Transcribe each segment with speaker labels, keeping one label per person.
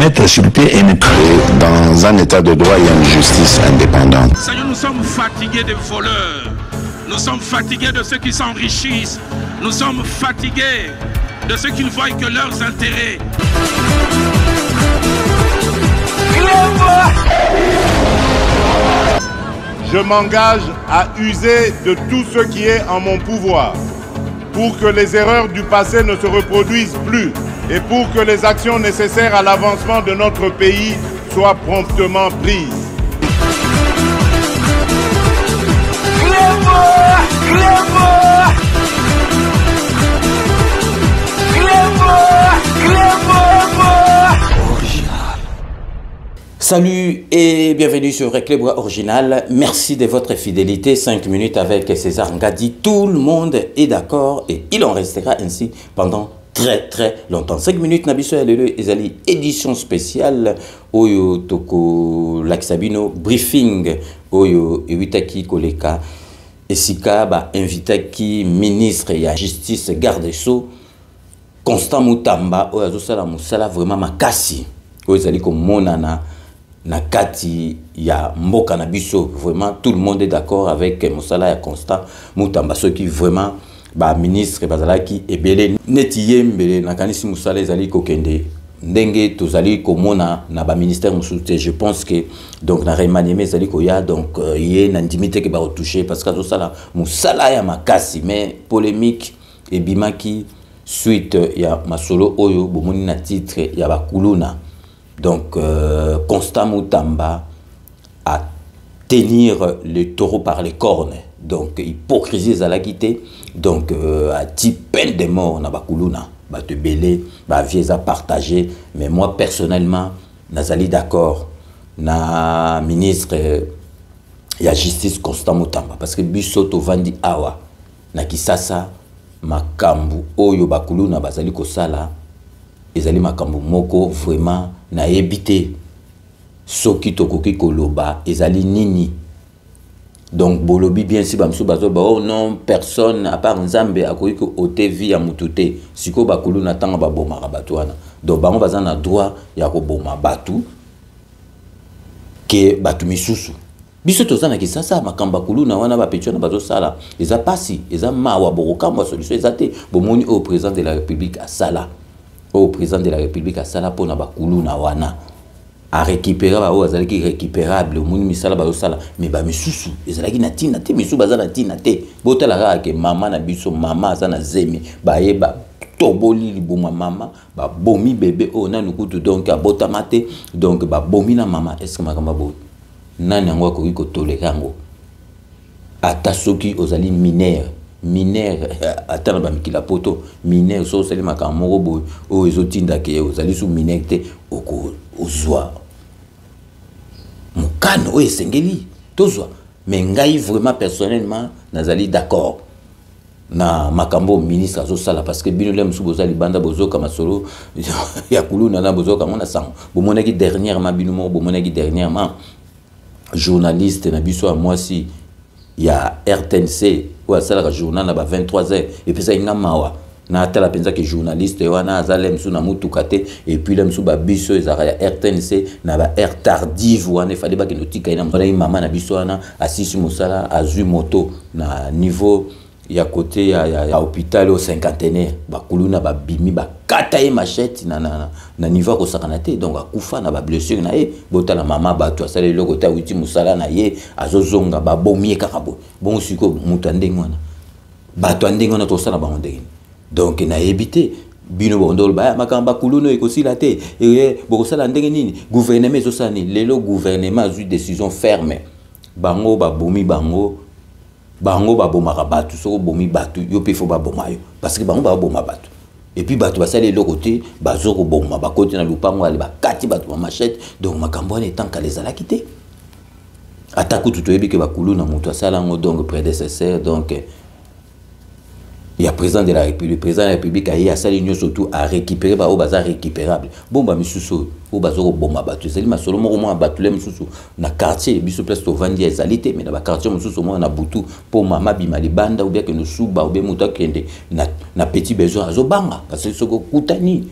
Speaker 1: mettre sur pied et dans un état de droit, il y a une justice indépendante.
Speaker 2: Seigneur, nous sommes fatigués des voleurs. Nous sommes fatigués de ceux qui s'enrichissent. Nous sommes fatigués de ceux qui ne voient que leurs intérêts.
Speaker 3: Je m'engage à user de tout ce qui est en mon pouvoir pour que les erreurs du passé ne se reproduisent plus et pour que les actions nécessaires à l'avancement de notre pays soient promptement prises.
Speaker 4: Salut et bienvenue sur Reclébra Original. Merci de votre fidélité. 5 minutes avec César Ngadi. Tout le monde est d'accord et il en restera ainsi pendant très longtemps. 5 minutes Nabiso Yalele Ezali édition spéciale Oyo Toko Laksabino briefing Oyo Ewitaki Koleka Esika ba invitaki ministre ya justice garde des Sceaux Constant Mutamba Oyo azosala musala vraiment makasi Oyo ezali komonana na kati ya mboka na biso. Vraiment tout le monde est d'accord avec Moussala ya Constant Mutamba, ceux qui vraiment ba ministre bazalaki ebele neti yembele na kanisi Moussala ezali kokende ndenge tozali komona na ba ministère musuté. Je pense que donc na remaniement ezali koya donc yé na ndimité ke ba retoucher parce que azosala Moussala ya makasi mais polémique et bimaki suite ya masolo oyo bomoni na titre ya bakuluna. Donc, Constant Mutamba à tenir le taureau par les cornes. Donc, hypocrisie zalakité. Donc, à 10 peines de mort na bakuluna. Ba te belé, ba vieza partagé. Mais moi, personnellement, nazali d'accord. Na ministre ya justice Constant Mutamba. Parce que bisoto vandi awa. Na kisasa, makambu oyo bakuluna bazali kosala. Ezali makambu moko vraiment na ebité soki tokoki koloba ezali nini. Donc bolobi bien si bamsu bazo ba oh non personne à part Nzambe akoki ko otevi ya mutute siko bakulu na tanga ba boma batu wana. Donc bango bazana droit ya ko boma batu ke batu misusu biso tozana ki sasa makamba kulu na wana ba petio na bazo sala eza pasi eza mawa boroka mo solution ezate bomoni au président de la République à sala au président de la République à sala pona bakulu na wana à récupérer ba o azalaki récupérable moni misala ba sala mais ba misusu ezalaki na tina te misu bazana tina te botala ka ke mama na biso mama azana zemi ba yeba toboli libuma mama ba bomi bébé o na nukutu donc abotama te donc ba bomi na mama est-ce que makamba bo nani yango ko ko tolerango ata soki ozali mineur atana ba mikila poto mineur so seli makamoko bo o ezotinda ke ozali sou mineur te oko ozwa mukano o esengeli tozwa mais ngai vraiment personnellement nazali d'accord na makambo ministre azo sala parce que bino lem sou bozali banda bozoka masolo ya kuluna na bozoka mona sang bomonaki dernièrement bino mo bomonaki dernièrement journaliste na biso à moi si il y a RTNC ou à ça journal na ba 23h et puis ça inga mawa na tala penza que journaliste wana azalem sou na mutukate et puis lem sou ba biso ezara ya RTNC na ba air tardive wana fallait ba que notika ina mona mama na biso wana asisi musala azui moto na niveau ya côté ya hôpital au cinquantenaire ba kuluna ba bimi ba kataye machette na niveau ko sakanate donc akufa na ba blessure na ye botala mama ba to asale loko ta uti musala na ye azozonga ba bomie kakabo bon siko mutande ngwana ba to ande ngwana to sala ba ondenge donc na ebité bino bondol ba makamba kuluno ekosila te boko sala ndenge nini gouvernement zo sani lelo gouvernement a eu décision ferme bango ba bomi bango ba bomaka batu soko bomi batu yo pe fo ba bomayo parce que bango ba boma batu et puis batu basali le côté bazoko boma ba côté na lupango ali ba kati batu ba machette donc makambo ne tant qu'à les ala quitter ataku tout ebi ke ba kulu na mutu asala ngo donc prédécesseur donc il y a président de la République, le président de la République a eu à s'aligner surtout à récupérer au bazar récupérable. Bon bah misusu au bazar au bon battu. C'est lui ma solo moi battu les misusu na quartier biso place to vandi ezalité mais na quartier misusu moi na butu pour mama bimali banda ou bien que nous suba ou bien muta kende na petit besoin azo banga parce que soko kutani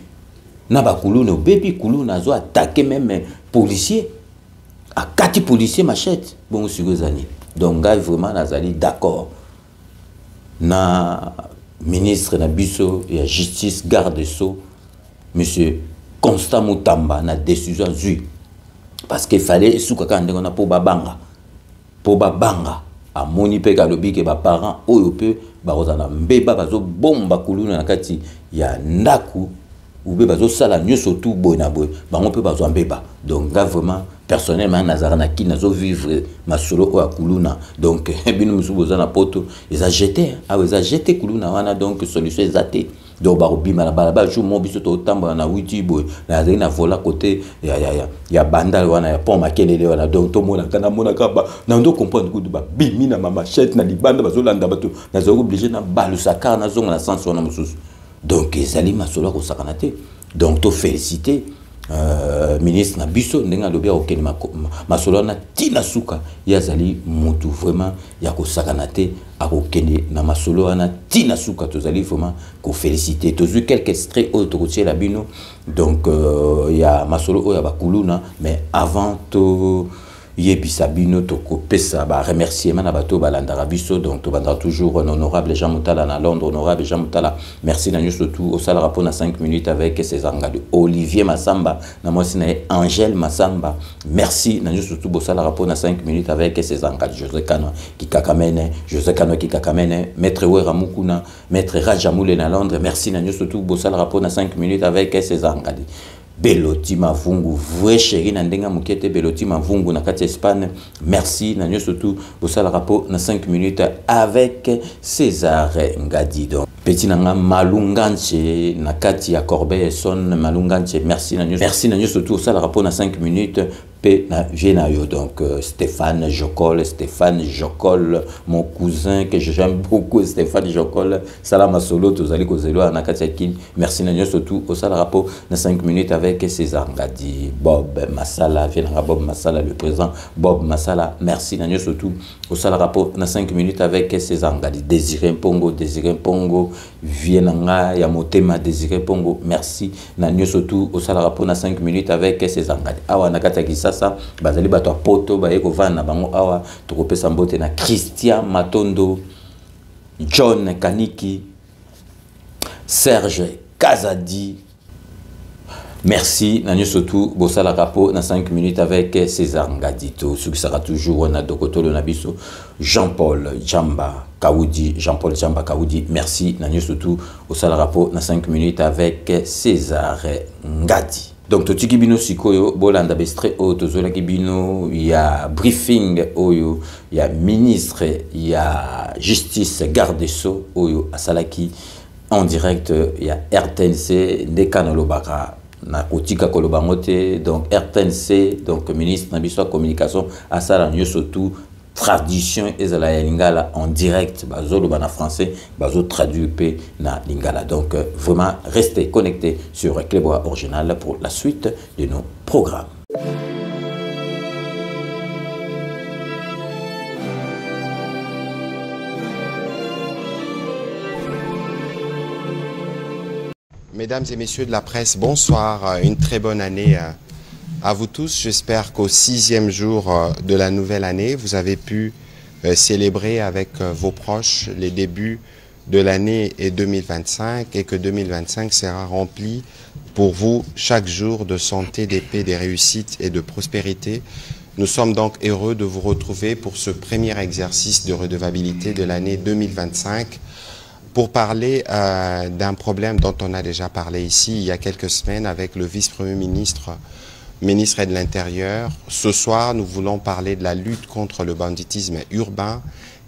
Speaker 4: na ba kuluna bebi kuluna zo attaquer même policier a 4 policiers machette bon sugozani donc gars vraiment nazali d'accord na ministre na biso ya justice garde so monsieur Constant Mutamba na décision zui parce qu'il fallait souka kande na po babanga a moni pe kalobi ke ba parents oyo pe ba ozana mbeba bazo bomba kuluna na kati ya ndaku ou be bazo sala nyoso tout bona boy bango pe bazo mbeba donc ga vraiment personnellement nazarana ki nazo vivre masolo o kuluna donc bino musuboza na poto ils a jeté kuluna wana donc solution ezate donc barobima na balaba jour mo biso to tamba na witi boy na zina vola côté ya banda wana ya pont makelele wana donc to mona kana mona kaba na ndo comprendre que ba bimi na mama chette na libanda bazolanda bato na zo obligé na balusaka na zonga na sens wana mususu donc ezali masolo ko sakanate donc to féliciter ministre na biso ndenga lobia okeni masolo na tina suka yazali mutu vraiment ya ko sakanate akokende na masolo na tina suka tozali vraiment ko féliciter tozu quelques extraits autres côté la bino donc ya masolo oya bakuluna mais avant to yebisa bino to kopesa ba remerciement na bato balandara biso donc to banda toujours honorable Jean Moutala na Londres honorable Jean Moutala merci na surtout au sala rapport na 5 minutes avec ses engagés Olivier Massamba na moi sina Angèle Massamba merci na surtout au sala rapport na 5 minutes avec ses engagés José Kano qui kakamene maître Wera Mukuna maître Rajamoule na Londres merci na surtout au sala rapport na 5 minutes avec ses engagés Beloti Mavungu, vrai chéri Nandenga Mukete, Beloti Mavungu, na kati Espagne. Merci, Nanyo surtout, pour ça le rapport, na 5 minutes avec César Ngadi. Donc, petit nanga Malunganche, na kati ya Corbeil son Malunganche, merci Nanyo surtout, pour ça le rapport, na 5 minutes. Donc Stéphane Jocol, mon cousin que j'aime beaucoup, Stéphane Jocol, Salam Solo, Tozali Kozelo, Anakatiakin, merci Nanyo surtout au sale rapport de 5 minutes avec César Ngadi, Bob Massala, viendra Bob Massala, le président Bob Massala, merci Nanyo surtout au sale rapport de 5 minutes avec César Ngadi, Désiré Pongo, Vienanga, Yamotema, Désiré Pongo, merci Nanyo surtout au sale rapport de 5 minutes avec César Ngadi, Awa Nakatiakisa. Ça bazali bato poto ba eko vana bango awa tokopesa mbote na Christian Matondo, John Kaniki, Serge Kazadi. Merci nanyo surtout bosala rapo na 5 minutes avec César Ngadito ce qui sera toujours na dokotolo na biso Jean-Paul Jamba Kaoudi, merci nanyo surtout bosala rapo na 5 minutes avec César Ngadi. Donc totiki bino sikoyo bolanda bestre o tozola kibino ya briefing oyo ya ministre ya justice garde so oyo asalaki en direct ya RTNC ndekana lobaka na kotika kolobangote donc RTNC donc ministre na biso communication asala nyoso tout tradition ezala ya lingala en direct bazolo bana français bazo traduire pe na lingala donc vraiment restez connectés sur Clebois Original pour la suite de nos programmes.
Speaker 5: Mesdames et messieurs de la presse, bonsoir, une très bonne année à vous tous. J'espère qu'au 6e jour de la nouvelle année, vous avez pu célébrer avec vos proches les débuts de l'année 2025 et que 2025 sera rempli pour vous chaque jour de santé, de paix, de réussite et de prospérité. Nous sommes donc heureux de vous retrouver pour ce premier exercice de redevabilité de l'année 2025 pour parler d'un problème dont on a déjà parlé ici il y a quelques semaines avec le vice-premier ministre de l'Intérieur. Ce soir, nous voulons parler de la lutte contre le banditisme urbain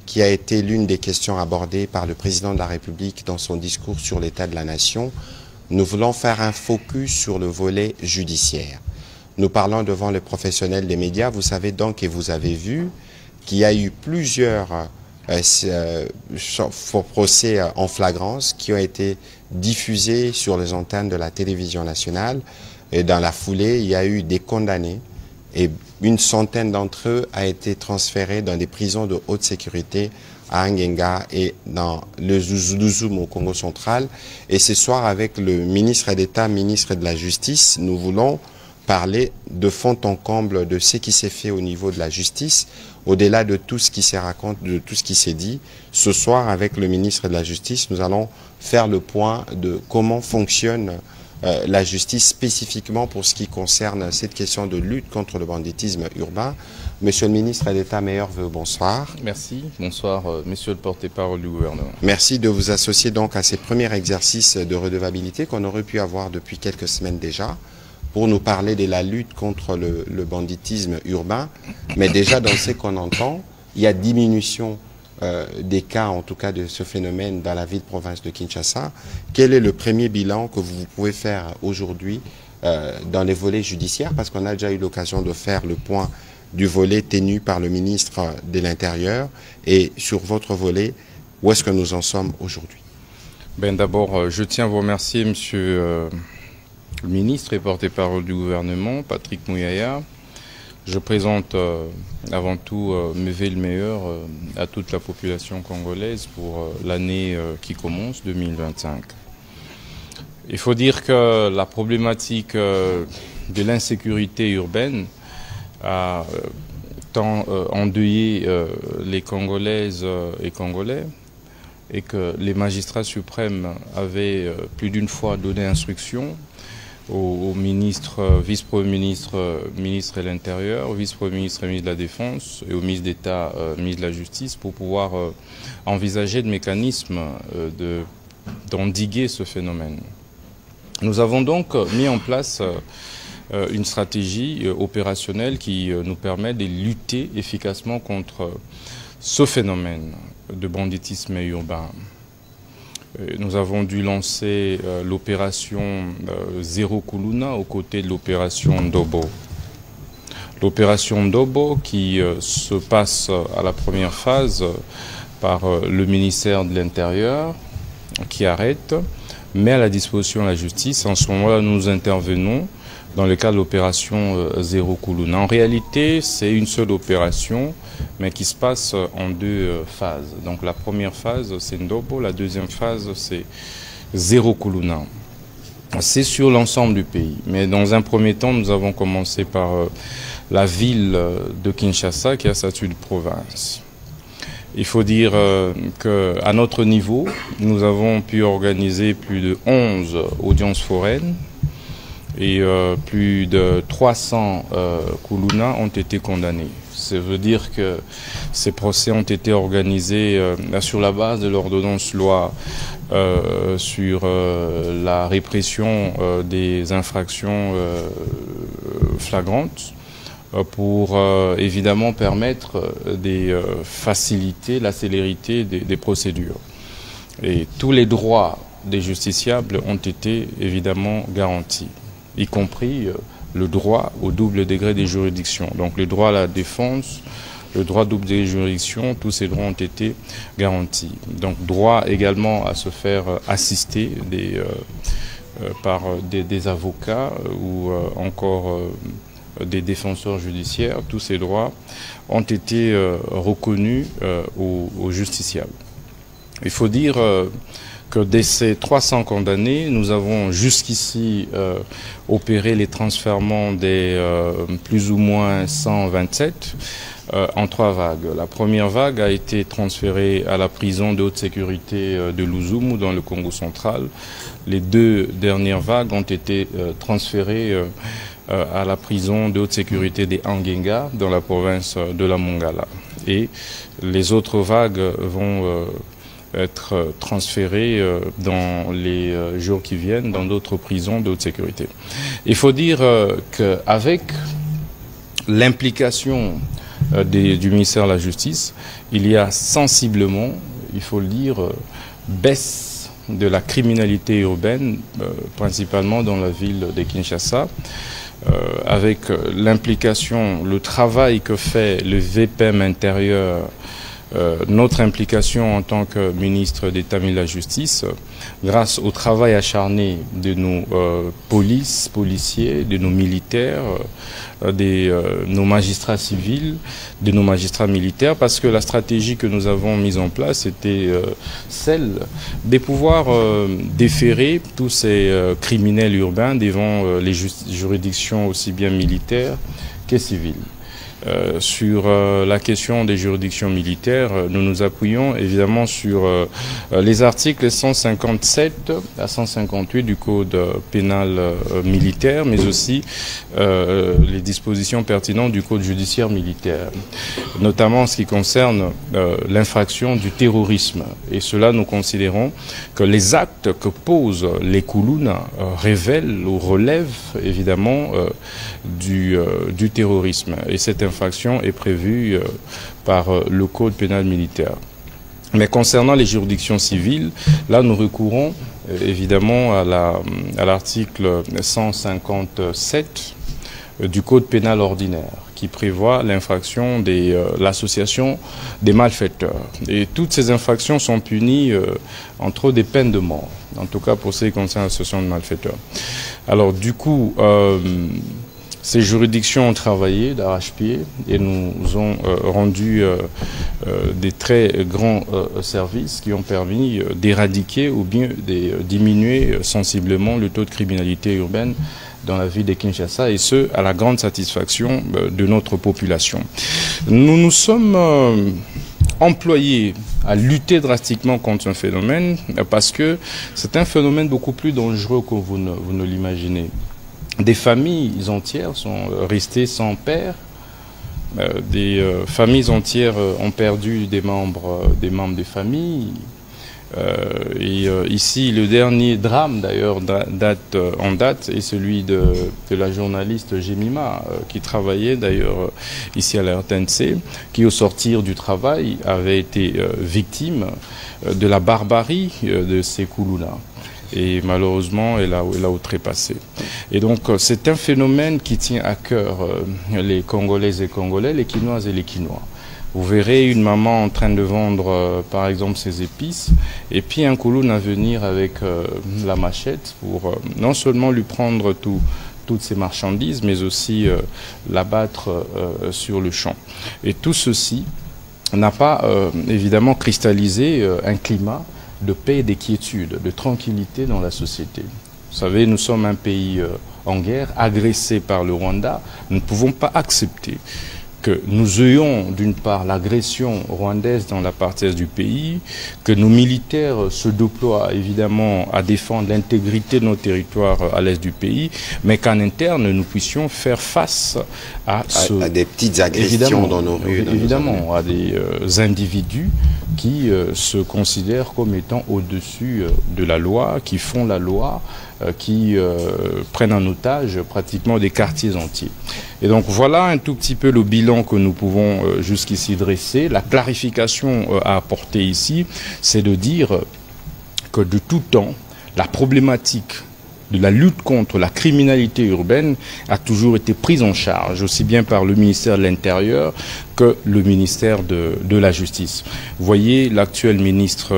Speaker 5: qui a été l'une des questions abordées par le président de la République dans son discours sur l'état de la nation. Nous voulons faire un focus sur le volet judiciaire. Nous parlons devant les professionnels des médias. Vous savez donc et vous avez vu qu'il y a eu plusieurs procès en flagrance qui ont été diffusés sur les antennes de la télévision nationale. Et dans la foulée, il y a eu des condamnés et une centaine d'entre eux a été transférés dans des prisons de haute sécurité à Angenga et dans le Louzoum au Congo central. Et ce soir, avec le ministre d'État, ministre de la Justice, nous voulons parler de fond en comble de ce qui s'est fait au niveau de la justice, au-delà de tout ce qui s'est raconté, de tout ce qui s'est dit. Ce soir, avec le ministre de la Justice, nous allons faire le point de comment fonctionne la justice spécifiquement pour ce qui concerne cette question de lutte contre le banditisme urbain. Monsieur le ministre d'État, meilleurs vœux, bonsoir.
Speaker 6: Merci, bonsoir, monsieur le porte-parole du gouvernement.
Speaker 5: Merci de vous associer donc à ces premiers exercices de redevabilité qu'on aurait pu avoir depuis quelques semaines déjà, pour nous parler de la lutte contre le banditisme urbain. Mais déjà, dans ce qu'on entend, il y a diminution des cas, en tout cas de ce phénomène dans la ville-province de Kinshasa. Quel est le premier bilan que vous pouvez faire aujourd'hui dans les volets judiciaires? Parce qu'on a déjà eu l'occasion de faire le point du volet tenu par le ministre de l'Intérieur. Et sur votre volet, où est-ce que nous en sommes aujourd'hui?
Speaker 6: D'abord, je tiens à vous remercier, monsieur le ministre et porte-parole du gouvernement, Patrick Mouyaya. Je présente avant tout mes vœux le meilleur à toute la population congolaise pour l'année qui commence, 2025. Il faut dire que la problématique de l'insécurité urbaine a tant endeuillé les Congolaises et Congolais, et que les magistrats suprêmes avaient plus d'une fois donné instruction au ministre, vice-premier ministre, ministre de l'Intérieur, vice-premier ministre et ministre de la Défense, et au ministre d'État, ministre de la Justice, pour pouvoir envisager des mécanismes d'endiguer ce phénomène. Nous avons donc mis en place une stratégie opérationnelle qui nous permet de lutter efficacement contre ce phénomène de banditisme urbain. Nous avons dû lancer l'opération Zéro Kuluna aux côtés de l'opération Ndobo. L'opération Ndobo qui se passe à la première phase par le ministère de l'Intérieur qui arrête, met à la disposition de la justice. En ce moment-là, nous intervenons dans le cadre de l'opération Zéro Kuluna. En réalité, c'est une seule opération, mais qui se passe en deux phases. Donc la première phase, c'est Ndobo, la deuxième phase, c'est Zéro Kuluna. C'est sur l'ensemble du pays. Mais dans un premier temps, nous avons commencé par la ville de Kinshasa, qui a statut de province. Il faut dire qu'à notre niveau, nous avons pu organiser plus de 11 audiences foraines, et plus de 300 Kuluna ont été condamnés. Ça veut dire que ces procès ont été organisés sur la base de l'ordonnance loi sur la répression des infractions flagrantes pour évidemment permettre de faciliter la célérité des procédures. Et tous les droits des justiciables ont été évidemment garantis, y compris le droit au double degré des juridictions. Donc le droit à la défense, le droit au double degré des juridictions, tous ces droits ont été garantis. Donc droit également à se faire assister par des avocats ou encore des défenseurs judiciaires. Tous ces droits ont été reconnus aux justiciables. Il faut dire que de ces 300 condamnés, nous avons jusqu'ici opéré les transfèrements des plus ou moins 127 en 3 vagues. La première vague a été transférée à la prison de haute sécurité de Louzoum dans le Congo central. Les 2 dernières vagues ont été transférées à la prison de haute sécurité des Angenga dans la province de la Mongala. Et les autres vagues vont être transférés dans les jours qui viennent dans d'autres prisons de haute sécurité. Il faut dire qu'avec l'implication du ministère de la Justice, il y a sensiblement, il faut le dire, baisse de la criminalité urbaine, principalement dans la ville de Kinshasa, avec l'implication, le travail que fait le VPM intérieur notre implication en tant que ministre d'État ministre de la Justice, grâce au travail acharné de nos policiers, de nos militaires, de nos magistrats civils, de nos magistrats militaires, parce que la stratégie que nous avons mise en place était celle de pouvoir déférer tous ces criminels urbains devant les juridictions aussi bien militaires que civiles. Sur la question des juridictions militaires, nous nous appuyons évidemment sur les articles 157 à 158 du Code pénal militaire, mais aussi les dispositions pertinentes du Code judiciaire militaire, notamment en ce qui concerne l'infraction du terrorisme. Et cela, nous considérons que les actes que posent les Koulouna révèlent ou relèvent évidemment du terrorisme. Et cette infraction est prévue par le Code pénal militaire. Mais concernant les juridictions civiles, là nous recourons évidemment à l'article 157 du Code pénal ordinaire qui prévoit l'infraction de l'association des malfaiteurs. Et toutes ces infractions sont punies entre autres des peines de mort, en tout cas pour ce qui concerne l'association de malfaiteurs. Alors du coup, ces juridictions ont travaillé d'arrache-pied et nous ont rendu des très grands services qui ont permis d'éradiquer ou bien de diminuer sensiblement le taux de criminalité urbaine dans la ville de Kinshasa, et ce, à la grande satisfaction de notre population. Nous nous sommes employés à lutter drastiquement contre un phénomène parce que c'est un phénomène beaucoup plus dangereux que vous ne l'imaginez. Des familles entières sont restées sans père, des familles entières ont perdu des membres des familles. Ici, le dernier drame d'ailleurs en date est celui de la journaliste Jemima qui travaillait d'ailleurs ici à la RTNC, qui au sortir du travail avait été victime de la barbarie de ces Koulouna. Et malheureusement, elle a outrepassé. Et donc, c'est un phénomène qui tient à cœur les Congolaises et Congolais, les Quinoises et les Quinois. Vous verrez une maman en train de vendre, par exemple, ses épices, et puis un Kouloune à venir avec la machette pour non seulement lui prendre toutes ses marchandises, mais aussi l'abattre sur le champ. Et tout ceci n'a pas, évidemment, cristallisé un climat de paix et d'inquiétude, de tranquillité dans la société. Vous savez, nous sommes un pays en guerre, agressé par le Rwanda. Nous ne pouvons pas accepter que nous ayons d'une part l'agression rwandaise dans la partie est du pays, que nos militaires se déploient évidemment à défendre l'intégrité de nos territoires à l'est du pays, mais qu'en interne nous puissions faire face à
Speaker 5: des petites agressions dans nos rues.
Speaker 6: Évidemment, à des individus qui se considèrent comme étant au-dessus de la loi, qui font la loi, qui prennent en otage pratiquement des quartiers entiers. Et donc voilà un tout petit peu le bilan que nous pouvons jusqu'ici dresser. La clarification à apporter ici, c'est de dire que de tout temps, la problématique de la lutte contre la criminalité urbaine a toujours été prise en charge, aussi bien par le ministère de l'Intérieur que le ministère de la Justice. Vous voyez l'actuel ministre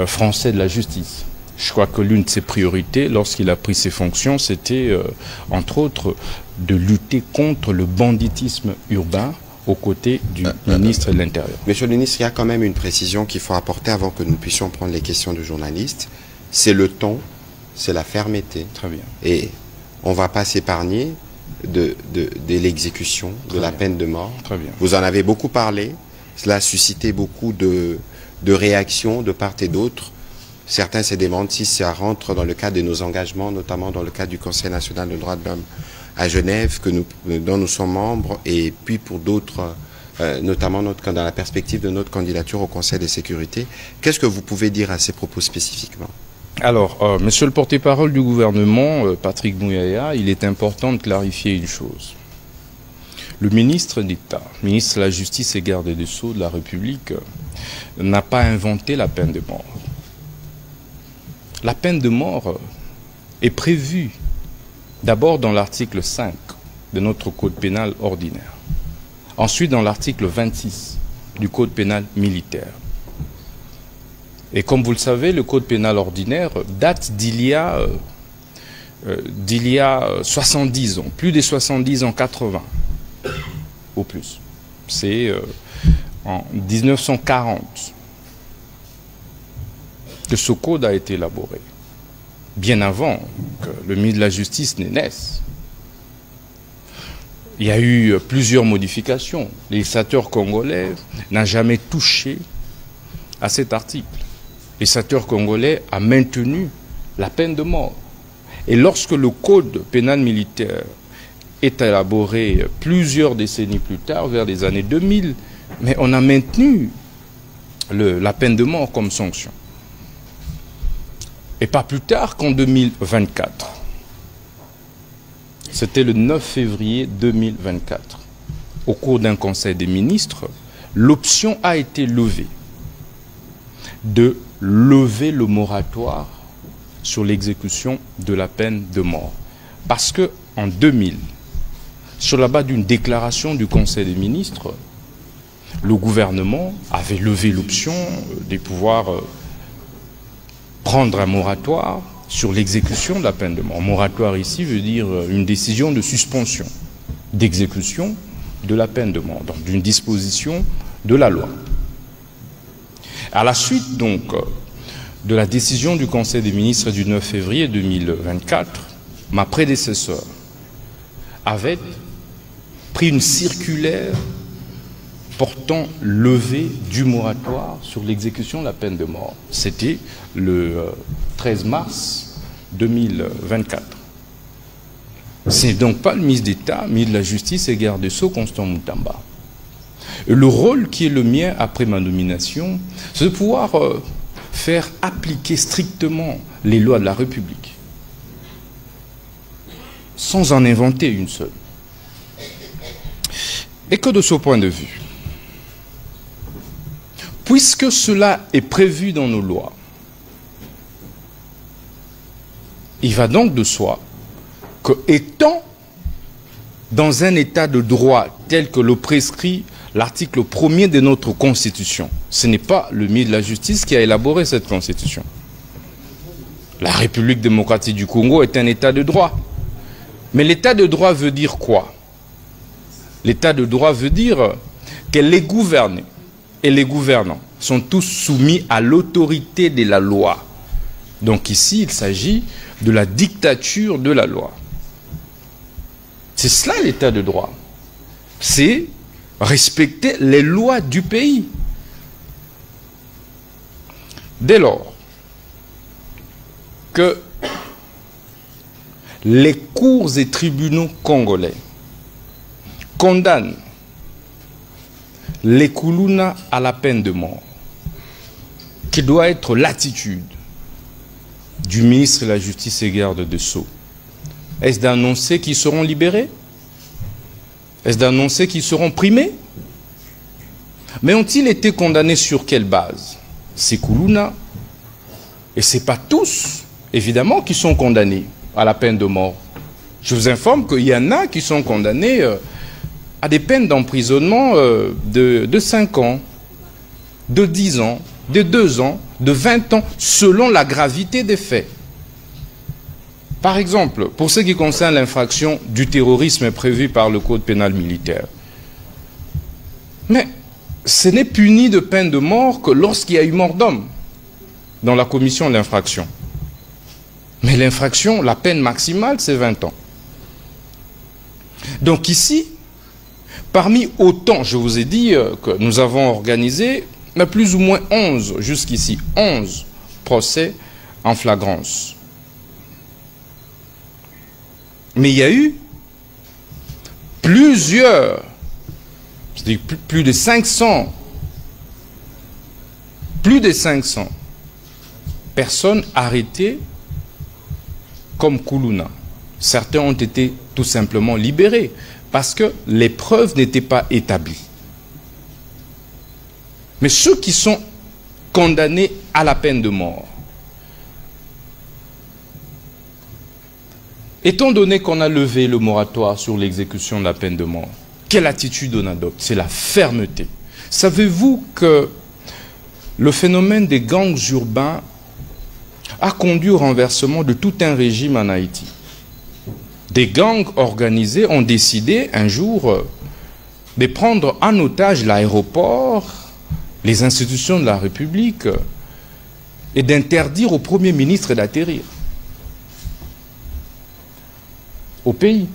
Speaker 6: français de la Justice. Je crois que l'une de ses priorités, lorsqu'il a pris ses fonctions, c'était, entre autres, de lutter contre le banditisme urbain aux côtés du ministre de l'Intérieur.
Speaker 5: Monsieur le ministre, il y a quand même une précision qu'il faut apporter avant que nous puissions prendre les questions de journalistes. C'est le ton, c'est la fermeté.
Speaker 6: Très bien.
Speaker 5: Et on ne va pas s'épargner de l'exécution de la peine de mort.
Speaker 6: Très bien.
Speaker 5: Vous en avez beaucoup parlé. Cela a suscité beaucoup de réactions de part et d'autre. Certains se demandent si ça rentre dans le cadre de nos engagements, notamment dans le cadre du Conseil national des droits de l'homme à Genève, dont nous sommes membres, et puis pour d'autres, notamment dans la perspective de notre candidature au Conseil de sécurité. Qu'est-ce que vous pouvez dire à ces propos spécifiquement?
Speaker 6: Alors, monsieur le porte-parole du gouvernement, Patrick Mouyaya, il est important de clarifier une chose. Le ministre d'État, ministre de la Justice et garde des Sceaux de la République, n'a pas inventé la peine de mort. La peine de mort est prévue d'abord dans l'article 5 de notre Code pénal ordinaire. Ensuite, dans l'article 26 du code pénal militaire. Et comme vous le savez, le code pénal ordinaire date d'il y a 70 ans, plus de 70 ans, 80 au plus. C'est en 1940 que ce code a été élaboré, bien avant que le ministre de la Justice ne naisse. Il y a eu plusieurs modifications. Le législateur congolais n'a jamais touché à cet article. Le législateur congolais a maintenu la peine de mort. Et lorsque le code pénal militaire est élaboré plusieurs décennies plus tard, vers les années 2000, mais on a maintenu la peine de mort comme sanction. Et pas plus tard qu'en 2024. C'était le 9 février 2024. Au cours d'un conseil des ministres, l'option a été levée de lever le moratoire sur l'exécution de la peine de mort. Parce que en 2000, sur la base d'une déclaration du Conseil des ministres, le gouvernement avait levé l'option de pouvoir prendre un moratoire sur l'exécution de la peine de mort. Moratoire ici veut dire une décision de suspension d'exécution de la peine de mort, donc d'une disposition de la loi. À la suite donc de la décision du Conseil des ministres du 9 février 2024, ma prédécesseur avait pris une circulaire portant levée du moratoire sur l'exécution de la peine de mort. C'était le 13 mars 2024. Ce n'est donc pas le ministre d'État, ministre de la Justice et garde des Sceaux, Constant Moutamba. Et le rôle qui est le mien après ma nomination, c'est de pouvoir faire appliquer strictement les lois de la République, sans en inventer une seule. Et que de ce point de vue, puisque cela est prévu dans nos lois, il va donc de soi que, étant dans un état de droit tel que le prescrit l'article 1er de notre Constitution, ce n'est pas le ministre de la Justice qui a élaboré cette Constitution. La République démocratique du Congo est un état de droit. Mais l'état de droit veut dire quoi? L'état de droit veut dire que les gouvernés et les gouvernants sont tous soumis à l'autorité de la loi. Donc ici, il s'agit de la dictature de la loi. C'est cela l'état de droit. C'est respecter les lois du pays. Dès lors que les cours et tribunaux congolais condamnent les Kuluna à la peine de mort, qui doit être l'attitude du ministre de la Justice et garde des Sceaux, est-ce d'annoncer qu'ils seront libérés? Est-ce d'annoncer qu'ils seront primés? Mais ont-ils été condamnés sur quelle base? Ces Kuluna, et ce n'est pas tous, évidemment, qui sont condamnés à la peine de mort. Je vous informe qu'il y en a qui sont condamnés à des peines d'emprisonnement de 5 ans, de 10 ans, de 2 ans, de 20 ans, selon la gravité des faits. Par exemple, pour ce qui concerne l'infraction du terrorisme prévue par le Code pénal militaire. Mais ce n'est puni de peine de mort que lorsqu'il y a eu mort d'homme dans la commission de l'infraction. Mais l'infraction, la peine maximale, c'est 20 ans. Donc ici, parmi autant, je vous ai dit que nous avons organisé plus ou moins 11, jusqu'ici, 11 procès en flagrance. Mais il y a eu plusieurs, c'est-à-dire plus de 500 personnes arrêtées comme Kuluna. Certains ont été tout simplement libérés parce que les preuves n'étaient pas établies. Mais ceux qui sont condamnés à la peine de mort, étant donné qu'on a levé le moratoire sur l'exécution de la peine de mort, quelle attitude on adopte? C'est la fermeté. Savez-vous que le phénomène des gangs urbains a conduit au renversement de tout un régime en Haïti? Des gangs organisés ont décidé un jour de prendre en otage l'aéroport, les institutions de la République, et d'interdire au Premier ministre d'atterrir au pays.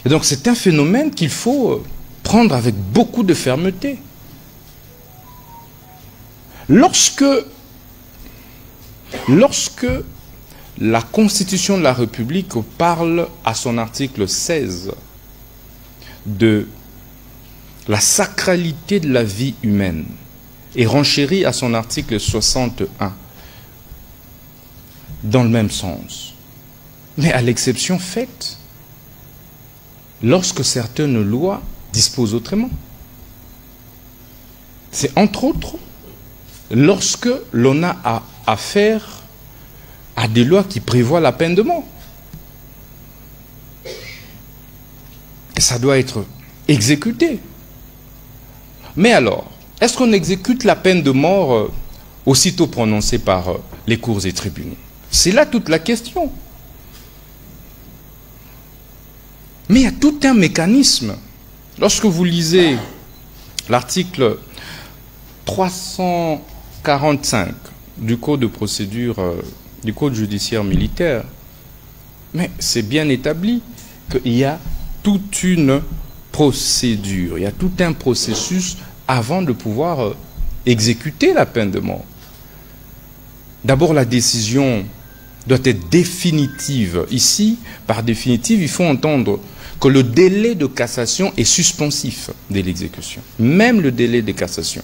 Speaker 6: Et donc c'est un phénomène qu'il faut prendre avec beaucoup de fermeté. Lorsque la Constitution de la République parle à son article 16 de la sacralité de la vie humaine et renchérit à son article 61 dans le même sens, mais à l'exception faite lorsque certaines lois disposent autrement. C'est entre autres lorsque l'on a affaire à des lois qui prévoient la peine de mort. Et ça doit être exécuté. Mais alors, est-ce qu'on exécute la peine de mort aussitôt prononcée par les cours et tribunaux? C'est là toute la question. Mais il y a tout un mécanisme. Lorsque vous lisez l'article 345 du Code de procédure, du Code judiciaire militaire, mais c'est bien établi qu'il y a toute une procédure, il y a tout un processus avant de pouvoir exécuter la peine de mort. D'abord, la décision doit être définitive. Ici, par définitive, il faut entendre que le délai de cassation est suspensif de l'exécution, même le délai de cassation.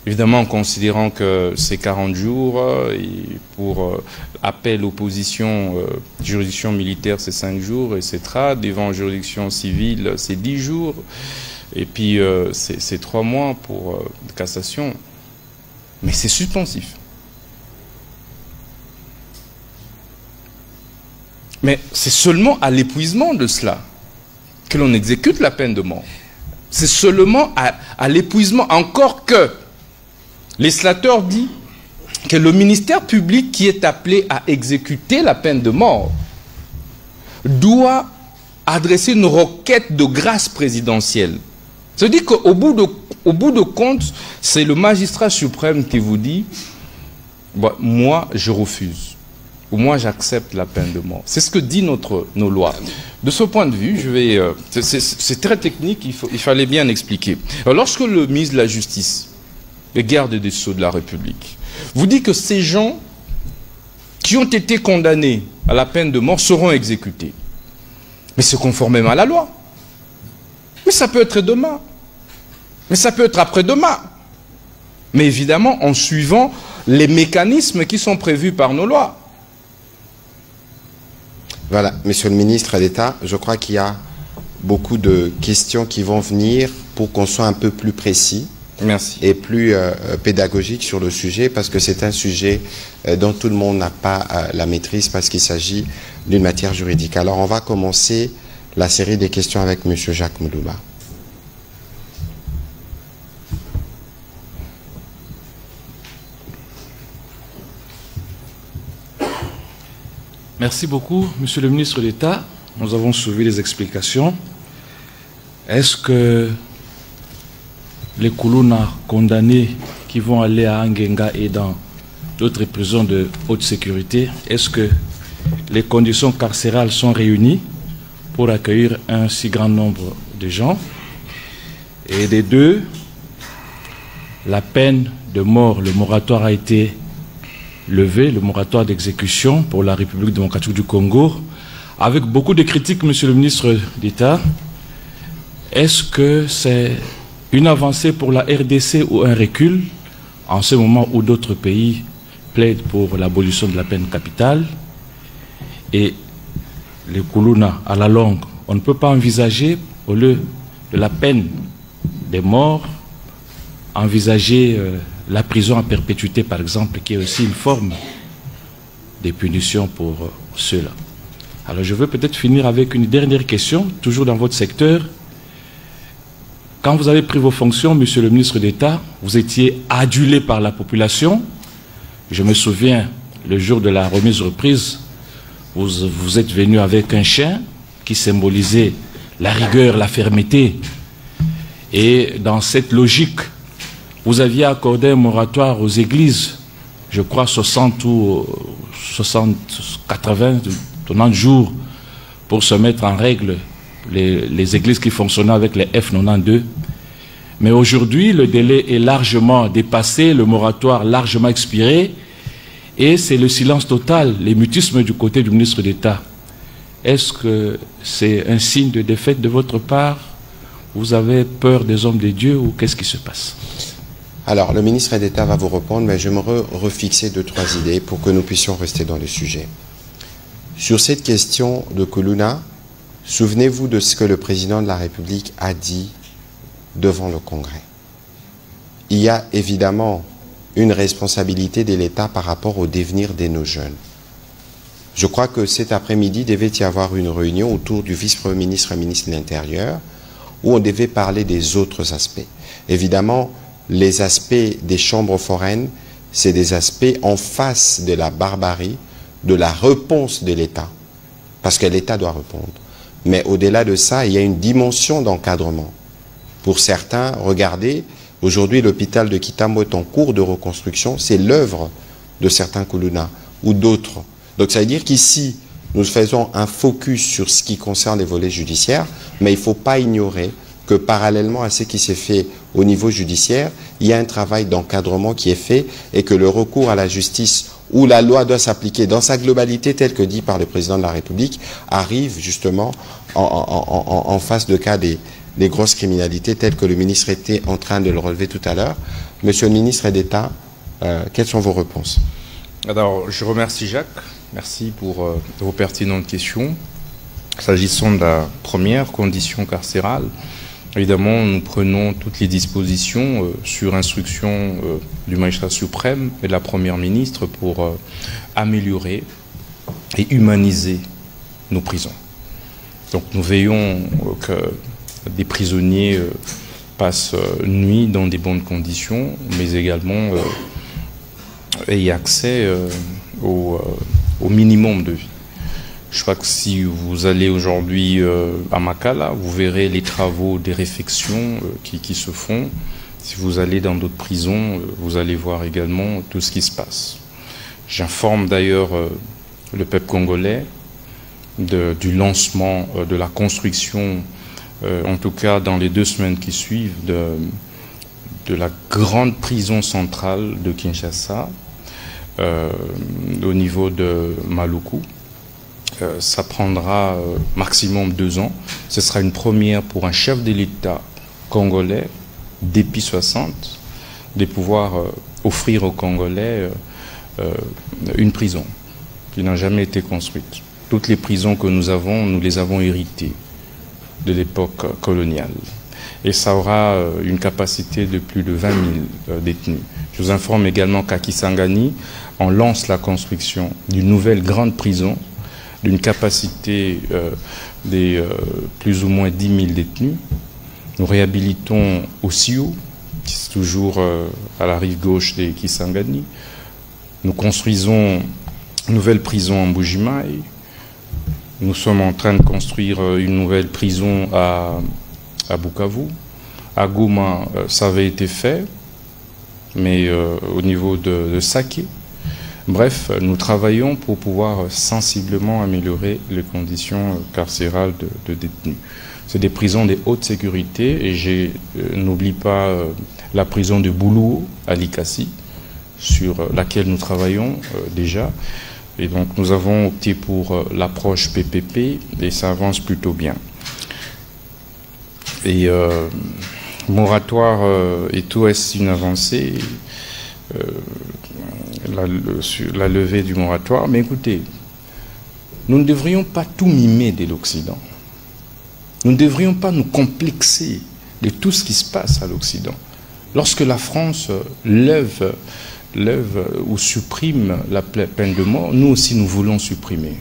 Speaker 6: Évidemment, en considérant que c'est 40 jours, et pour appel, opposition, juridiction militaire, c'est 5 jours, etc. Devant juridiction civile, c'est 10 jours. Et puis, c'est 3 mois pour cassation. Mais c'est suspensif. Mais c'est seulement à l'épuisement de cela que l'on exécute la peine de mort. C'est seulement à l'épuisement, encore que le législateur dit que le ministère public qui est appelé à exécuter la peine de mort doit adresser une requête de grâce présidentielle. C'est-à-dire qu'au bout de compte, c'est le magistrat suprême qui vous dit bah, « moi, je refuse » ou « moi, j'accepte la peine de mort ». C'est ce que disent nos lois. De ce point de vue, c'est très technique, il fallait bien expliquer. Alors, lorsque le ministre de la Justice, le garde des Sceaux de la République, vous dit que ces gens qui ont été condamnés à la peine de mort seront exécutés, mais c'est conformément à la loi. Mais ça peut être demain. Mais ça peut être après-demain. Mais évidemment, en suivant les mécanismes qui sont prévus par nos lois.
Speaker 5: Voilà, Monsieur le ministre d'État, je crois qu'il y a beaucoup de questions qui vont venir pour qu'on soit un peu plus précis.
Speaker 6: Merci.
Speaker 5: Et plus pédagogique sur le sujet, parce que c'est un sujet dont tout le monde n'a pas la maîtrise, parce qu'il s'agit d'une matière juridique. Alors, on va commencer la série des questions avec M. Jacques Moulouba.
Speaker 7: Merci beaucoup, Monsieur le ministre d'État. Nous avons suivi les explications. Est-ce que les Koulouna condamnés qui vont aller à Angenga et dans d'autres prisons de haute sécurité, est-ce que les conditions carcérales sont réunies pour accueillir un si grand nombre de gens? Et des deux, la peine de mort, le moratoire a été levé, le moratoire d'exécution pour la République démocratique du Congo, avec beaucoup de critiques, Monsieur le ministre d'État. Est-ce que c'est une avancée pour la RDC ou un recul en ce moment où d'autres pays plaident pour l'abolition de la peine capitale? Et les Koulouna, à la longue, on ne peut pas envisager, au lieu de la peine des morts, envisager la prison à perpétuité, par exemple, qui est aussi une forme de punition pour ceux-là. Alors je veux peut-être finir avec une dernière question, toujours dans votre secteur. quand vous avez pris vos fonctions, monsieur le ministre d'État, vous étiez adulé par la population. Je me souviens, le jour de la remise-reprise, vous êtes venu avec un chien qui symbolisait la rigueur, la fermeté. Et dans cette logique, vous aviez accordé un moratoire aux églises, je crois 60 ou 60, 80, 90 jours pour se mettre en règle les églises qui fonctionnaient avec les F92. Mais aujourd'hui, le délai est largement dépassé, le moratoire largement expiré, et c'est le silence total, les mutismes du côté du ministre d'État. Est-ce que c'est un signe de défaite de votre part? Vous avez peur des hommes de Dieu ou qu'est-ce qui se passe?
Speaker 5: Alors, le ministre d'État va vous répondre, mais j'aimerais refixer 2-3 idées pour que nous puissions rester dans le sujet. Sur cette question de Kuluna, souvenez-vous de ce que le président de la République a dit devant le Congrès. Il y a évidemment une responsabilité de l'État par rapport au devenir de nos jeunes. Je crois que cet après-midi devait y avoir une réunion autour du vice-premier ministre et ministre de l'Intérieur où on devait parler des autres aspects. Évidemment, les aspects des chambres foraines, c'est des aspects en face de la barbarie, de la réponse de l'État, parce que l'État doit répondre. Mais au-delà de ça, il y a une dimension d'encadrement. Pour certains, regardez, aujourd'hui l'hôpital de Kitambo est en cours de reconstruction, c'est l'œuvre de certains Kuluna ou d'autres. Donc ça veut dire qu'ici, nous faisons un focus sur ce qui concerne les volets judiciaires, mais il ne faut pas ignorer que parallèlement à ce qui s'est fait au niveau judiciaire, il y a un travail d'encadrement qui est fait et que le recours à la justice où la loi doit s'appliquer dans sa globalité telle que dit par le président de la République arrive justement en face de cas des grosses criminalités telles que le ministre était en train de le relever tout à l'heure. Monsieur le ministre d'État, quelles sont vos réponses?
Speaker 6: Alors, je remercie Jacques. Merci pour vos pertinentes questions. S'agissant de la première condition carcérale, évidemment, nous prenons toutes les dispositions sur instruction du magistrat suprême et de la première ministre pour améliorer et humaniser nos prisons. Donc nous veillons que des prisonniers passent nuit dans des bonnes conditions, mais également aient accès au minimum de vie. Je crois que si vous allez aujourd'hui à Makala, vous verrez les travaux des réfections qui se font. Si vous allez dans d'autres prisons, vous allez voir également tout ce qui se passe. J'informe d'ailleurs le peuple congolais du lancement de la construction, en tout cas dans les 2 semaines qui suivent, de la grande prison centrale de Kinshasa, au niveau de Maluku. Ça prendra maximum 2 ans. Ce sera une première pour un chef de l'État congolais depuis 60 de pouvoir offrir aux Congolais une prison qui n'a jamais été construite. Toutes les prisons que nous avons, nous les avons héritées de l'époque coloniale. Et ça aura une capacité de plus de 20 000 détenus. Je vous informe également qu'à Kisangani, on lance la construction d'une nouvelle grande prison d'une capacité des plus ou moins 10 000 détenus. Nous réhabilitons Osio, qui est toujours à la rive gauche des Kisangani. Nous construisons une nouvelle prison en Mbujimayi. Nous sommes en train de construire une nouvelle prison à Bukavu. À Goma, ça avait été fait, mais au niveau de Saké. Bref, nous travaillons pour pouvoir sensiblement améliorer les conditions carcérales de détenus. C'est des prisons de haute sécurité et je n'oublie pas la prison de Boulou à Likasi, sur laquelle nous travaillons déjà. Et donc nous avons opté pour l'approche PPP et ça avance plutôt bien. Et moratoire et tout, est-ce une avancée la levée du moratoire? Mais écoutez, nous ne devrions pas tout mimer de l'Occident. Nous ne devrions pas nous complexer de tout ce qui se passe à l'Occident. Lorsque la France lève ou supprime la peine de mort, nous aussi nous voulons supprimer.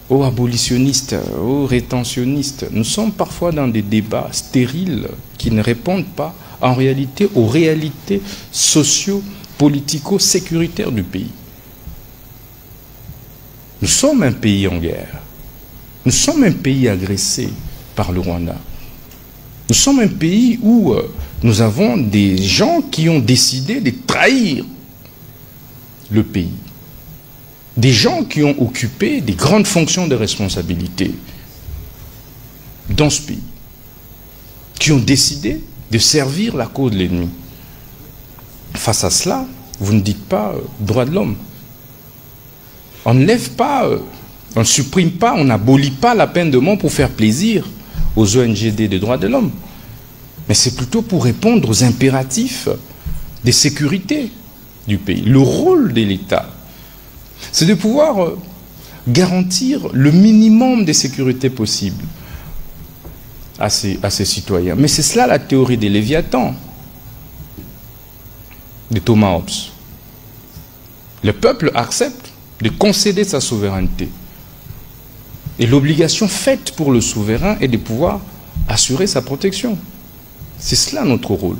Speaker 6: aux abolitionnistes, aux rétentionnistes. Nous sommes parfois dans des débats stériles qui ne répondent pas en réalité aux réalités socio-politico-sécuritaires du pays. Nous sommes un pays en guerre. Nous sommes un pays agressé par le Rwanda. Nous sommes un pays où nous avons des gens qui ont décidé de trahir le pays. Des gens qui ont occupé des grandes fonctions de responsabilité dans ce pays, qui ont décidé de servir la cause de l'ennemi. Face à cela, vous ne dites pas droit de l'homme. On ne lève pas, on ne supprime pas, on n'abolit pas la peine de mort pour faire plaisir aux ONGD des droits de l'homme. Mais c'est plutôt pour répondre aux impératifs des sécurités du pays. Le rôle de l'État, c'est de pouvoir garantir le minimum de sécurité possible à ses citoyens. Mais c'est cela la théorie des Léviathans, de Thomas Hobbes. Le peuple accepte de concéder sa souveraineté. Et l'obligation faite pour le souverain est de pouvoir assurer sa protection. C'est cela notre rôle.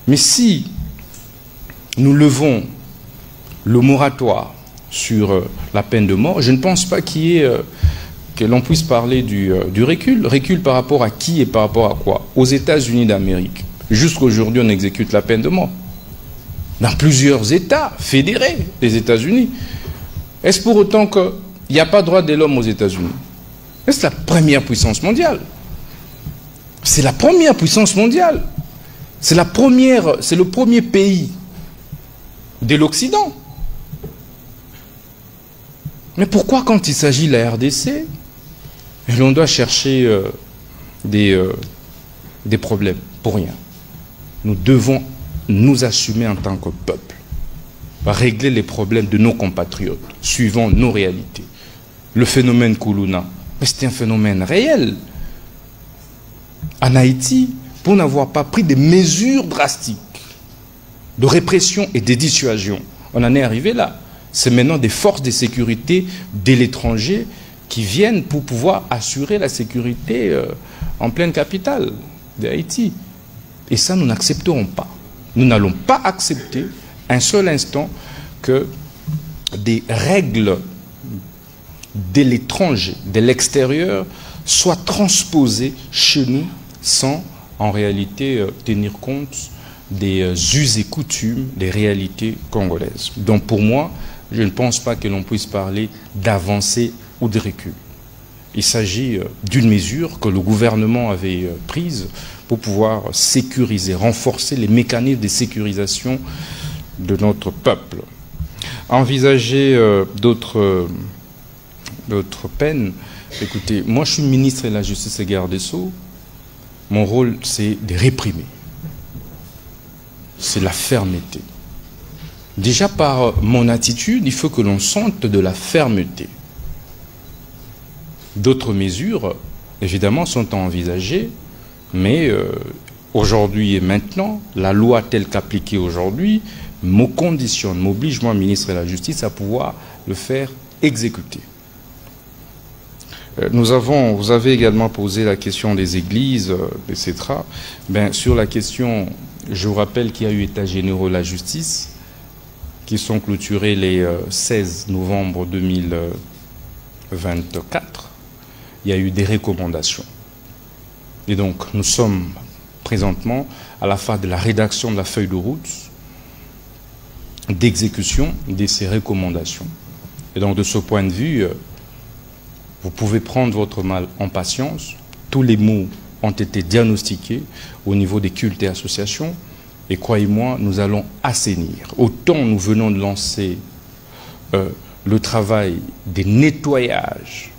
Speaker 6: Mais si nous levons le moratoire sur la peine de mort, je ne pense pas que l'on puisse parler du recul. Recul par rapport à qui et par rapport à quoi? Aux États-Unis d'Amérique. Jusqu'à aujourd'hui, on exécute la peine de mort. Dans plusieurs États fédérés des États-Unis. Est-ce pour autant qu'il n'y a pas de droit de l'homme aux États-Unis? C'est la première puissance mondiale. C'est la première puissance mondiale. C'est le premier pays de l'Occident. Mais pourquoi quand il s'agit de la RDC, l'on doit chercher des problèmes? Pour rien. Nous devons nous assumer en tant que peuple, régler les problèmes de nos compatriotes, suivant nos réalités. Le phénomène Kuluna, c'est un phénomène réel. En Haïti, pour n'avoir pas pris des mesures drastiques de répression et de dissuasion, on en est arrivé là. C'est maintenant des forces de sécurité de l'étranger qui viennent pour pouvoir assurer la sécurité en pleine capitale d'Haïti. Et ça, nous n'accepterons pas. Nous n'allons pas accepter un seul instant que des règles de l'étranger, de l'extérieur, soient transposées chez nous sans, en réalité, tenir compte des us et coutumes, des réalités congolaises. Donc pour moi, je ne pense pas que l'on puisse parler d'avancée ou de recul. Il s'agit d'une mesure que le gouvernement avait prise pour pouvoir sécuriser, renforcer les mécanismes de sécurisation de notre peuple. Envisager d'autres peines. Écoutez, moi je suis ministre de la Justice et garde des Sceaux. Mon rôle, c'est de réprimer. C'est la fermeté. Déjà par mon attitude, il faut que l'on sente de la fermeté. D'autres mesures, évidemment, sont envisagées, mais aujourd'hui et maintenant, la loi telle qu'appliquée aujourd'hui me conditionne, m'oblige, moi, ministre de la Justice, à pouvoir le faire exécuter. Vous avez également posé la question des églises, etc. Sur la question, je vous rappelle qu'il y a eu États généraux de la justice qui sont clôturés les 16 novembre 2024. Il y a eu des recommandations. Et donc, nous sommes présentement à la phase de la rédaction de la feuille de route d'exécution de ces recommandations. Et donc, de ce point de vue, vous pouvez prendre votre mal en patience. Tous les maux ont été diagnostiqués au niveau des cultes et associations. Et croyez-moi, nous allons assainir. Autant nous venons de lancer le travail des nettoyages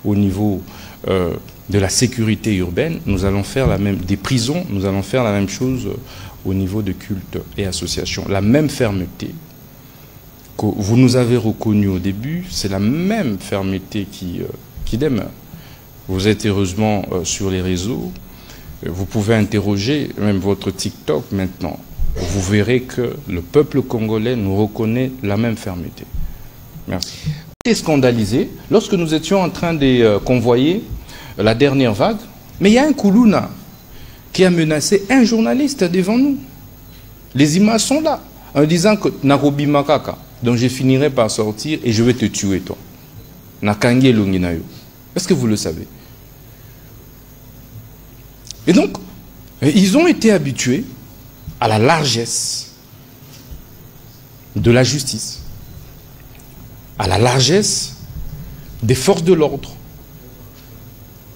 Speaker 6: au niveau de la sécurité urbaine, nous allons faire la même, des prisons, nous allons faire la même chose au niveau de cultes et associations. La même fermeté que vous nous avez reconnue au début, c'est la même fermeté qui demeure. Vous êtes heureusement sur les réseaux, vous pouvez interroger même votre TikTok maintenant. Vous verrez que le peuple congolais nous reconnaît la même fermeté. Merci. été scandalisés lorsque nous étions en train de convoyer la dernière vague. Mais il y a un Koulouna qui a menacé un journaliste devant nous. Les images sont là, en disant que Narobi Makaka, donc je finirai par sortir et je vais te tuer toi. Nakange Lunginayo. Est-ce que vous le savez? Et donc, ils ont été habitués à la largesse de la justice, à la largesse des forces de l'ordre.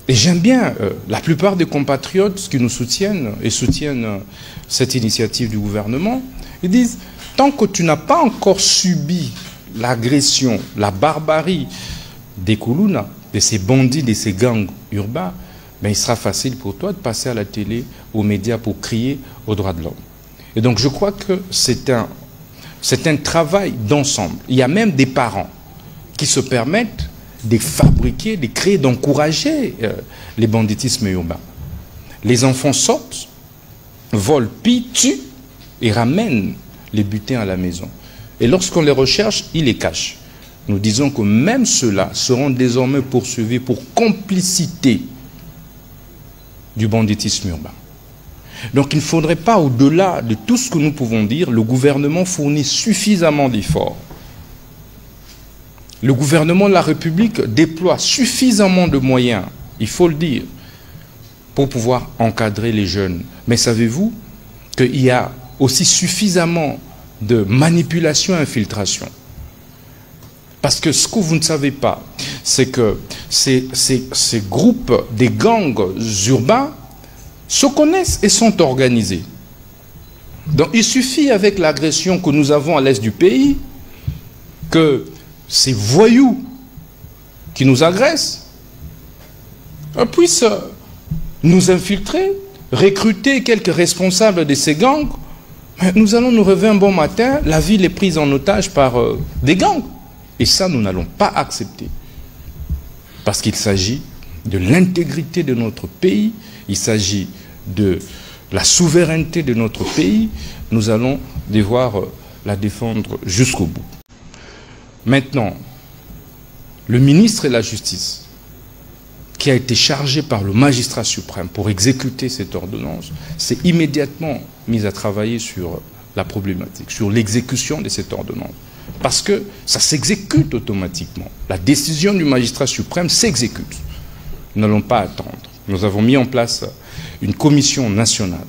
Speaker 6: Et j'aime bien la plupart des compatriotes qui nous soutiennent et soutiennent cette initiative du gouvernement. Ils disent, tant que tu n'as pas encore subi l'agression, la barbarie des Koulouna, de ces bandits, de ces gangs urbains, ben il sera facile pour toi de passer à la télé, aux médias pour crier aux droits de l'homme. Et donc je crois que c'est un travail d'ensemble. Il y a même des parents qui se permettent de fabriquer, de créer, d'encourager les banditismes urbains. Les enfants sortent, volent, pillent, tuent et ramènent les butins à la maison. Et lorsqu'on les recherche, ils les cachent. Nous disons que même ceux-là seront désormais poursuivis pour complicité du banditisme urbain. Donc il ne faudrait pas, au-delà de tout ce que nous pouvons dire, le gouvernement fournit suffisamment d'efforts. Le gouvernement de la République déploie suffisamment de moyens, il faut le dire, pour pouvoir encadrer les jeunes. Mais savez-vous qu'il y a aussi suffisamment de manipulation et infiltration? Parce que ce que vous ne savez pas, c'est que ces groupes, des gangs urbains, se connaissent et sont organisés. Donc il suffit, avec l'agression que nous avons à l'est du pays, que ces voyous qui nous agressent puissent nous infiltrer, recruter quelques responsables de ces gangs. Nous allons nous réveiller un bon matin, la ville est prise en otage par des gangs. Et ça, nous n'allons pas accepter. Parce qu'il s'agit de l'intégrité de notre pays, il s'agit de la souveraineté de notre pays. Nous allons devoir la défendre jusqu'au bout. Maintenant, le ministre de la Justice, qui a été chargé par le magistrat suprême pour exécuter cette ordonnance, s'est immédiatement mis à travailler sur la problématique, sur l'exécution de cette ordonnance. Parce que ça s'exécute automatiquement. La décision du magistrat suprême s'exécute. Nous n'allons pas attendre. Nous avons mis en place une commission nationale,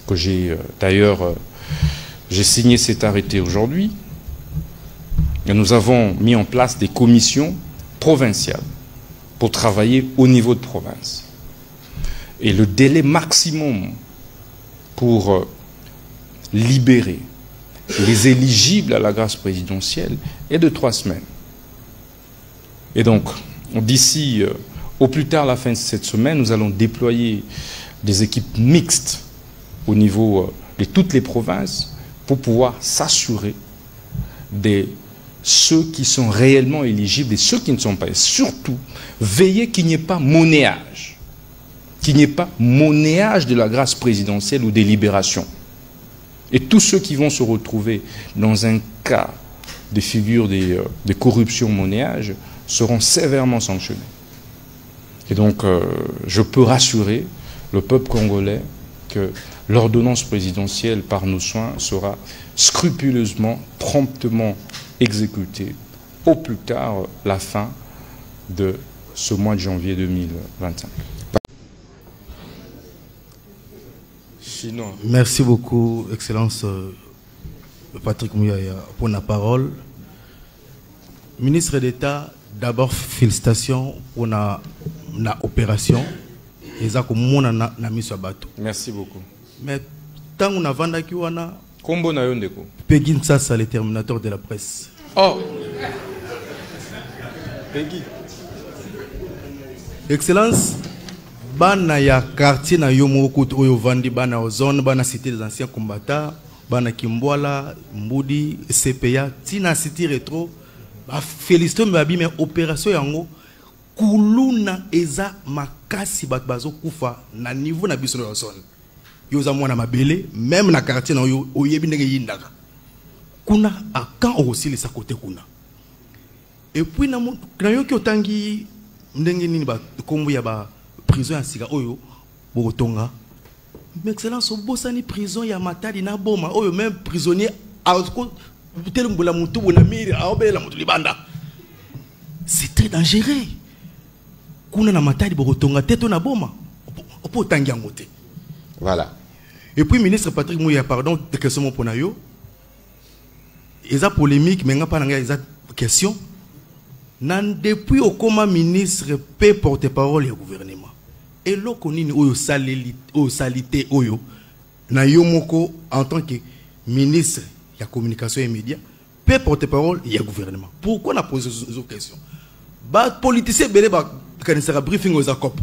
Speaker 6: que j'ai d'ailleurs, j'ai signé cet arrêté aujourd'hui. Et nous avons mis en place des commissions provinciales pour travailler au niveau de province. Et le délai maximum pour libérer les éligibles à la grâce présidentielle est de 3 semaines. Et donc, d'ici au plus tard la fin de cette semaine, nous allons déployer des équipes mixtes au niveau de toutes les provinces pour pouvoir s'assurer de ceux qui sont réellement éligibles et ceux qui ne sont pas. Et surtout, veiller qu'il n'y ait pas monnayage. Qu'il n'y ait pas monnayage de la grâce présidentielle ou des libérations. Et tous ceux qui vont se retrouver dans un cas de figure de corruption monnayage seront sévèrement sanctionnés. Et donc, je peux rassurer le peuple congolais que l'ordonnance présidentielle par nos soins sera scrupuleusement, promptement exécutée au plus tard la fin de ce mois de janvier 2025. Chinois.
Speaker 8: Merci beaucoup, Excellence Patrick Mouyaya, pour la parole. Ministre d'État, d'abord félicitations pour la opération.
Speaker 6: Merci beaucoup.
Speaker 8: Mais tant qu'on a vendu qui wana
Speaker 6: Kombo na yondeko.
Speaker 8: Peggy Nsassa, le terminateur de la presse.
Speaker 6: Oh. Peggy.
Speaker 8: Excellence, bana ya quartier na yomoko oyo vandi bana zone bana cité des anciens combattants, bana Kimbwala, Mbudi, CPA, tina cité rétro, ba félicité mbabi mais opération yango kuluna eza makasi bat bazo kufa na niveau na biso na zone. Yoza mwana mabele même na quartier na oyebi ndenge yindaka. Kuna a quand aussi les côté kuna. Et puis na yo ki otangi ndenge nini ba kombo ya ba prison ya sika oyo botonga. Mais excellence obosani prison ya Matadi na boma oyo même prisonnier telumbola mutu bona miri aobela mutu libanda. C'est très dangereux. Kuna na Matadi botonga teto na boma. Opo otangi yango te.
Speaker 5: Voilà.
Speaker 8: Et puis ministre Patrick Mouya, pardon de question pour nayo. Ils ont polémique mais nga pas nga ils question. Nan depuis au coma ministre peut porte-parole du gouvernement. Et là konini oyo salité oyo na yomoko en tant que ministre de la communication et médias peut porte-parole du gouvernement. Pourquoi on a posé cette question? Ba politicien belé ba kanisa briefing aux acop.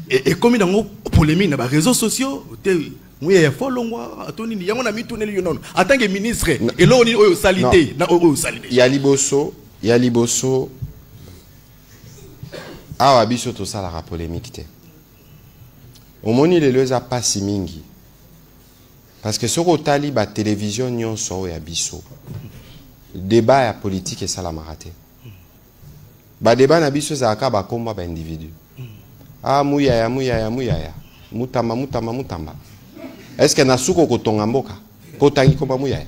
Speaker 8: Et comme dans polémique dans les réseaux sociaux, il y a follow moi atoni ni yango na mitune li non en tant que ministre et là on est oyo salité na oyo salité.
Speaker 5: Il y a liboso awa biso to sala la polémique te. Omoni le leza pasi mingi. Parce que soko tali ba télévision nyonso ya biso. Débat ya politique et sala maraté. Ba débat na biso za ka ba komba ba individu. Ah muyaya. Mutamba. Est-ce que na suko ko tonga mboka? Po tangi komba muyaya.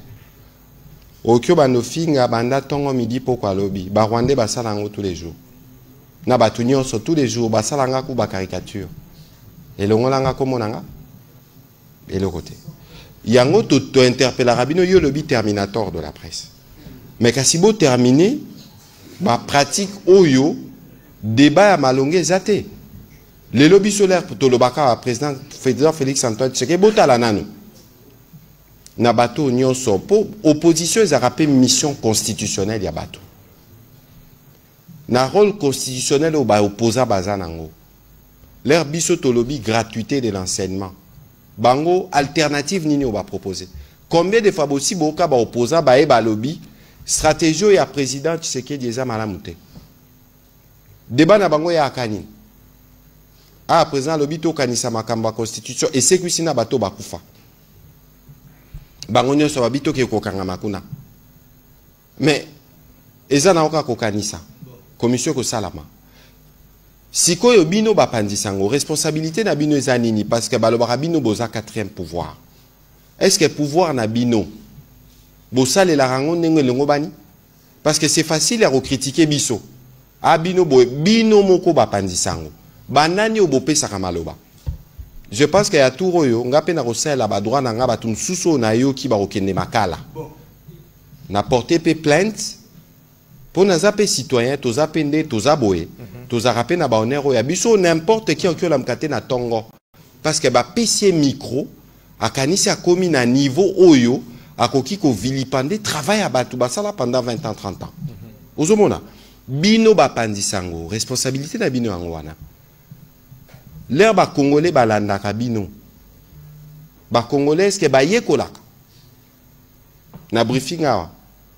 Speaker 5: Okyo bano finga banda tongo midi poko alobi ba Rwandais basala ngo tous les jours na batu nyonso tous les jours basala nga ku ba caricature elongola nga komonanga le côté yango to interpella rabino yo lobi terminator de la presse mais kasi bo terminer ba pratique oyo débat ya malonge zate le lobby solaire pour tolobaka président Félix Antoine Tshisekedi botala nanu na bateau nyonso po opposition ils a rappelé mission constitutionnelle ya bateau na rôle constitutionnel au ba opposa bazanango leur biso tolobi gratuité de l'enseignement bango alternative nini on va proposer combien de fois aussi boka ba opposa ba e ba lobby stratégie ya président Tshisekedi eza malamute débat na bango ya akani à présent lobby to kanisa makamba constitution et sécurité na bateau bakufa bangonyo so babito ke kokanga makuna mais eza na oka kokanisa commission ko salama sikoyo bino bapandisango responsabilité na bino eza nini parce que balobaka bino boza quatrième pouvoir est-ce que pouvoir na bino bosale la rango ndenge lengo bani parce que c'est facile à critiquer biso a bino bino moko bapandisango banani obopesa kamaloba. Je pense qu'il y a tout royo, nga pe na rosela ba droit na nga ba tum suso na yo ki ba okende makala. Na porté pe plainte pour na zape citoyen to zapende to zaboye. To zarape na ba onero ya biso n'importe qui okyo la mkate na tongo. Parce que ba PC micro akanisi a commis na niveau oyo akoki ko vilipande travail à batu basala pendant 20 ans 30 ans. Ozomona bino ba pandisango responsabilité na bino angwana. L'air ba congolais balanda kabino ba congolais que ba yekolaka na briefing awa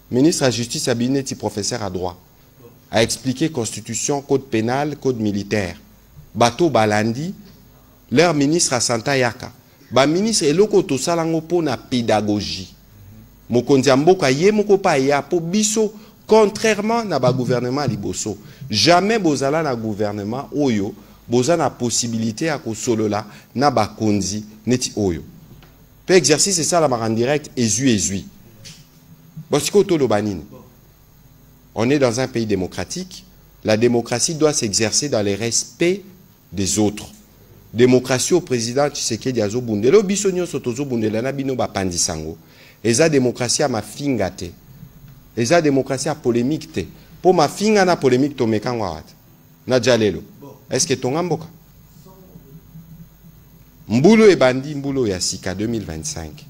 Speaker 5: ministre de la justice abineti professeur à droit a expliqué constitution code pénal code militaire bato balandi leur ministre a santa yaka ba ministre eloko to salango po na pédagogie mokonzi mboka ye moko pa ya po biso contrairement na ba gouvernement liboso jamais bozala na gouvernement oyo boza na possibilité à kosolola na bakonzi neti oyo. Pe exercice c'est ça la marque en direct ezui. Bosiko tolo banine. On est dans un pays démocratique, la démocratie doit s'exercer dans le respect des autres. Démocratie au président Tshisekedi azo bundelo bisonyo sotozo bundela na bino ba pandisango. Eza démocratie a ma fingate. Eza démocratie a polémique te. Po ma finga na polémique to mekango wat. Na jalelo. Est-ce que ton amboka Mboulo et bandi mboulo ya sika 2025.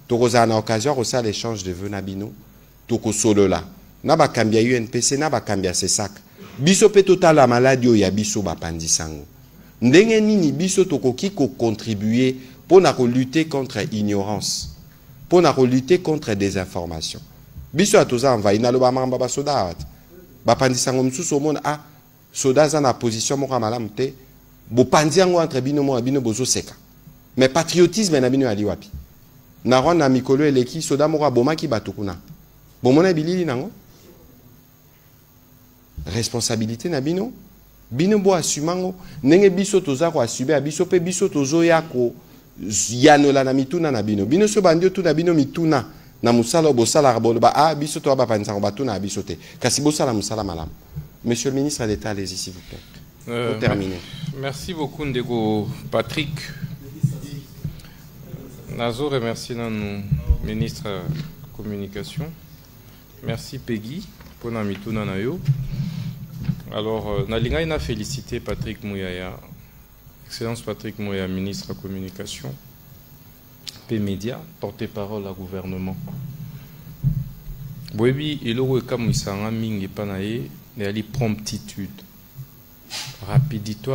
Speaker 5: Tokoza na occasion rosa l'échange de vœux nabino. Toko solo la. Na ba kambia UNPC na ba kambia sesak. Biso pe total la maladie ya biso ba pandisango. Ndenge nini biso tokoki ko contribuer pour na ko lutter contre ignorance. Pour na ko lutter contre désinformation. Biso atoza envahi na lo ba mamba ba soda. Ba pandisango msusu mona a soda za na position moko malamu te bo pandiango entre bino mo bino bozo seka mais patriotisme na bino ali wapi na rona mikolo eleki soda moko bomaki batukuna bomona bilili nango responsabilité na bino. Bino bo asumango nenge biso toza ko asube biso pe biso tozo ya ko yanola na mituna na bino. Bino so bandio tu na bino mituna na musala bo sala bo ba biso to ba panza ko batuna biso te. Kasi bo sala musala malam. Monsieur le ministre d'État, allez-y s'il vous plaît. Pour terminer.
Speaker 6: Merci beaucoup Ndego Patrick. Nazo remercie notre ministre de Communication. Merci Peggy pour la mituna na yo. Alors, Nalinga a félicité Patrick Mouyaya, Excellence Patrick Mouyaya, ministre de la Communication, P-Média, porte-parole au gouvernement. Boebi, il y a un mingi panaye, il y a promptitude, rapidité,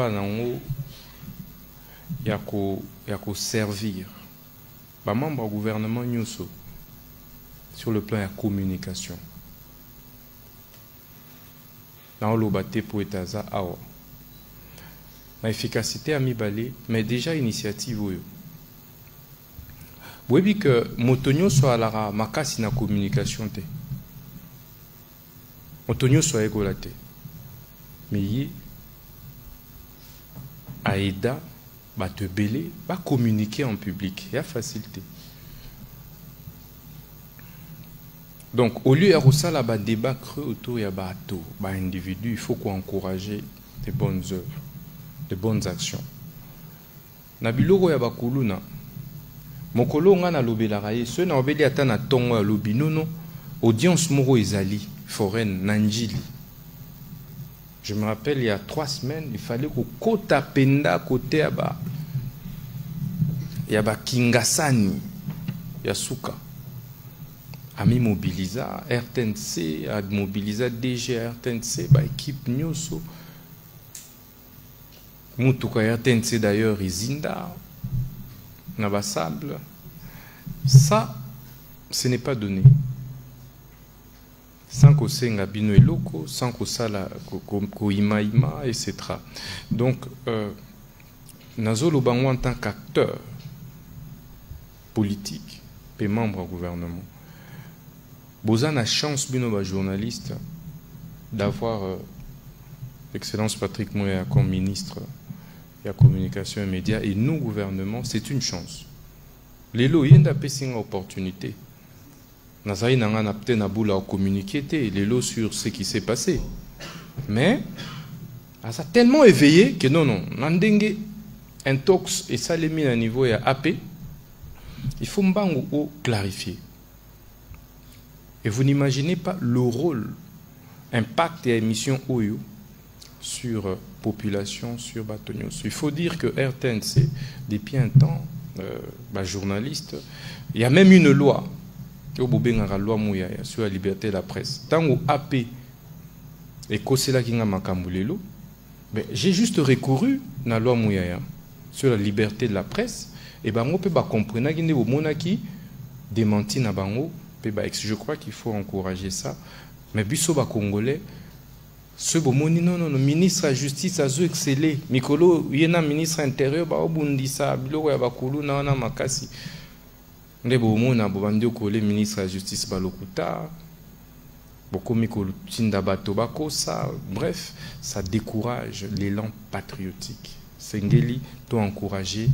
Speaker 6: il y a servir. Les membres du gouvernement sur le plan de la communication. Dans le bâté pour Etaza awa. L'efficacité a mis balé, mais déjà initiative. Vous voyez que Motonio soit à la makasi na communication. Motonio soit égolaté. Mais y Aïda va te belé, va communiquer en public. Il y a facilité. Donc, au lieu de débat creux autour de l'individu, il faut encourager des bonnes œuvres, des bonnes actions. Nabiloko ya bakuluna, mokolo nga na lobela raye, ceux na obeli ata na tongo ya lobi, non, audience moro ezali, foraine, nanjili. Je me rappelle, il y a 3 semaines, il fallait que kota penda côté ya ba Kingasani, ya Suka. Ami mobilisa RTNC, a mobilisa DG RTNC, ba équipe Nyoso. Moutuka RTNC d'ailleurs, Izinda, Nabasable. Ça, ce n'est pas donné. Sans qu'on s'enga bino et loco, sans qu'on sala ko ima, etc. Donc, Nazolo Bango en tant qu'acteur politique, et membre du gouvernement. Vous avez la chance, bino journaliste, d'avoir Excellence Patrick Mouyaya comme ministre de la Communication et Médias, et nous, gouvernement, c'est une chance. Les lois, il y a une opportunité. Nous avons communiqué les lois sur ce qui s'est passé. Mais, ça a tellement éveillé que non, un tox et ça les mis à niveau et à AP, il faut clarifier. Et vous n'imaginez pas le rôle, impact et émission OYO sur population, sur Batonios. Il faut dire que RTNC, depuis un temps, journaliste, il y a même une loi, sur la liberté de la presse. Tant que AP et Kosela Kinga Makambulelo, j'ai juste recouru à la loi Mouyaya sur la liberté de la presse, et on peut comprendre qu'il y a des gens démenti na bango. Je crois qu'il faut encourager ça. Mais biso ba Congolais, ce bomoni non, le ministre de la Justice a excellé. Mikolo, yena ministre intérieur ba obundisa biloko ya bakulu na wana makasi. Nde bomona bobandi okole ministre de la Justice balokuta. Boko mikolo tinda bato bakosa. Bref, ça décourage l'élan patriotique. Sengeli doit encourager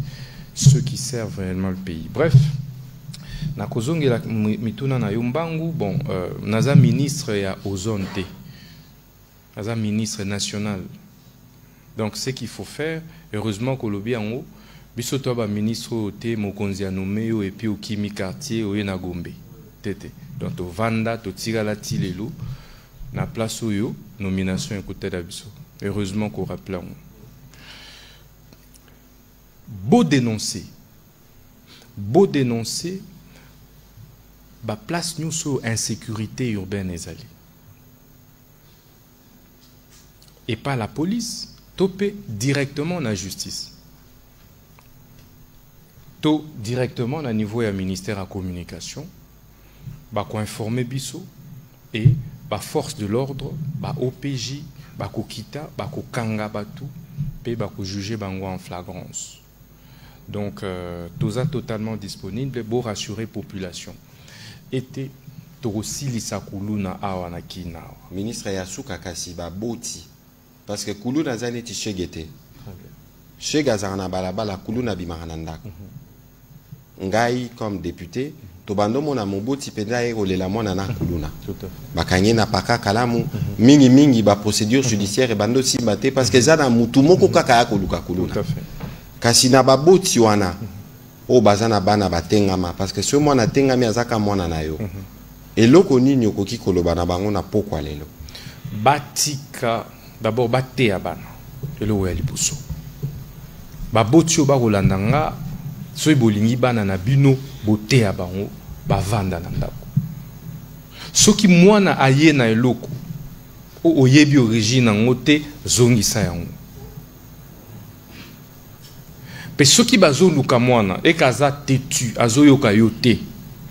Speaker 6: ceux qui servent réellement le pays. Bref, na kozongi la mituna na yombangu bon naza ministre ya ozonte naza ministre national, donc ce qu'il faut faire, heureusement que lobi en haut biso to ba ministre oté mokonzi a nommé et puis au kimi quartier au na Gombe tete donc to vanda to tigala tilelo na place oyo nomination écoutez da biso, heureusement qu'on rappelle on beau dénoncer ba place nous sur insécurité urbaine ezali et pas la police topé directement la justice to directement au niveau du ministère de la communication ba ko informer biso et ba force de l'ordre ba OPJ ba ko kita ba ko kanga batu pe ba ko juger bango en flagrance. Donc tout ça totalement disponible pour rassurer la population. Été tokosilisa kuluna awa na kina awa.
Speaker 5: Ministre Yasuka Kasiba Boti. Parce que kuluna zane ti shegete. Shega zana balabala kuluna bimaranandako. Ngai comme député, tobando mona moboti penda erolela mona na kuluna. Bakanye na paka kalamu mingi ba procédure judiciaire e bando simbate parce que zana mutu moko kaka ya koluka kuluna. Kasi na baboti wana o bazana bana batengama parce que ce mwana tengami azaka mwana na yo. Eloko nini okoki koloba na bango na pokwa lelo.
Speaker 6: Batika d'abord baté ya bana. Eloko ya liboso. Baboti o bakolanda nga soki bolingi bana na bino bote ya bango bavanda na ndako. Soki mwana aye na eloko o oyebi origine yango te zongisa yango. Pe soki bazoluka mwana ekaza tetu azoyoka yo te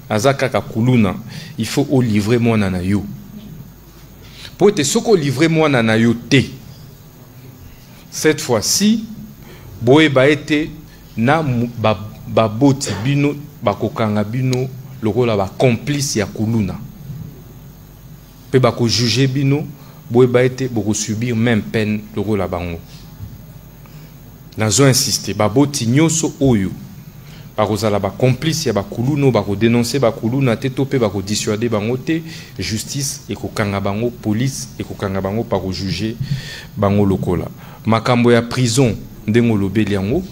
Speaker 6: aza kaka kuluna, il faut o livrer mwana na yo. Po ete soko livrer mwana na yo te, cette fois-ci boye ba ete na baboti bino bakokanga bino lokola ba complice ya kuluna. Pe bako juger bino boye ba ete boko subir même peine lokola bango. Nazo insister baboti nyoso oyo bakozala ba complice ya bakuluna bako dénoncer bakuluna te to pe bako dissuader bango te, justice ekokanga bango, police ekokanga bango pa ko juger bango lokola. Makambo ya prison ndengo lobeli yango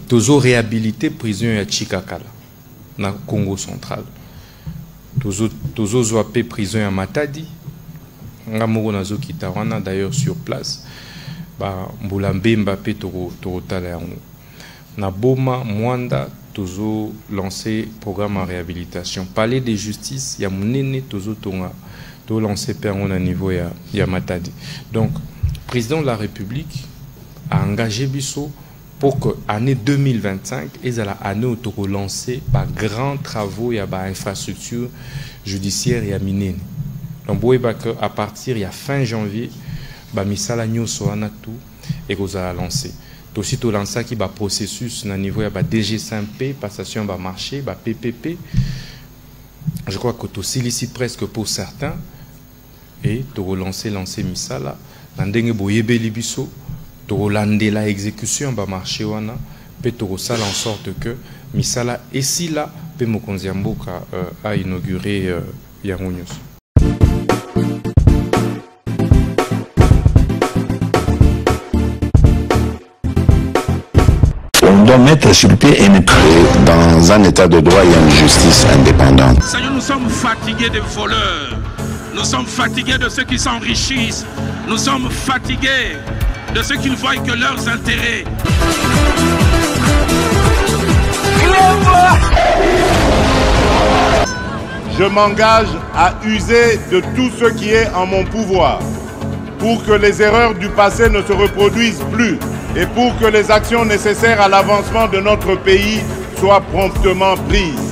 Speaker 6: tozo réhabiliter prison ya Chikakala na Congo central. Tozo zoape prison ya Matadi nga moko nazo kita wana d'ailleurs sur place ba mbulambemba pe tokotala yango. Na Boma Mwanda tozo lancer programme en réhabilitation. Palais de justice ya munene tozo tonga to lancer pe yango na niveau ya Matadi. Donc président de la République a engagé biso pour que l'année 2025 et la année où tu relancer par grands travaux et par infrastructure judiciaire et à miner. Donc à partir de fin janvier, ba misala nyoso ana tout et qu'on a lancé. Tu aussi tu lancer qui ba processus na niveau ya ba DG5P, passation ba marché, ba PPP. Je crois que tu sollicite presque pour certains et tu lancer misala ndenge boyebeli biso to rolande la exécution ba marché wana pe to sala en sorte que misala esila pe mokonzi mboka a inauguré yango nyonso.
Speaker 1: On doit mettre sur pied et créer dans un état de droit et une justice indépendante.
Speaker 2: Seigneur, nous sommes fatigués des voleurs. Nous sommes fatigués de ceux qui s'enrichissent. Nous sommes fatigués de ceux qui ne voient que leurs intérêts.
Speaker 3: Je m'engage à user de tout ce qui est en mon pouvoir pour que les erreurs du passé ne se reproduisent plus et pour que les actions nécessaires à l'avancement de notre pays soient promptement prises.